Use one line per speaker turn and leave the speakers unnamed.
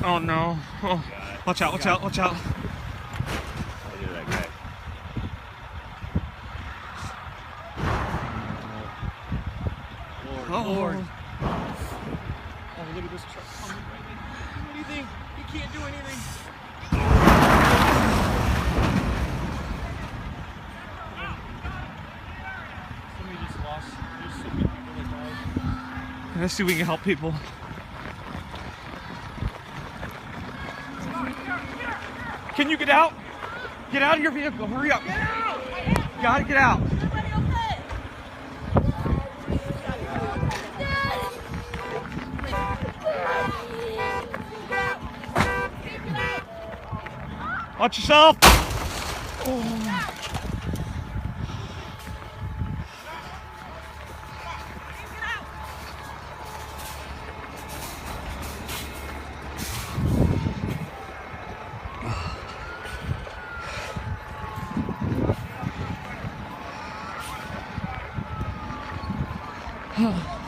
Oh no. Oh. Watch out, watch out, watch out.
I did that guy.
Oh.
Lord. Oh, look at this truck coming right in. What do you think? He can't do anything. Somebody just lost. There's so many people that died.
Let's see if we can help people. Can you get out? Get out of your vehicle. Hurry up.
Get out!
You gotta get out.
Everybody okay?
Watch yourself. Oh. Oh.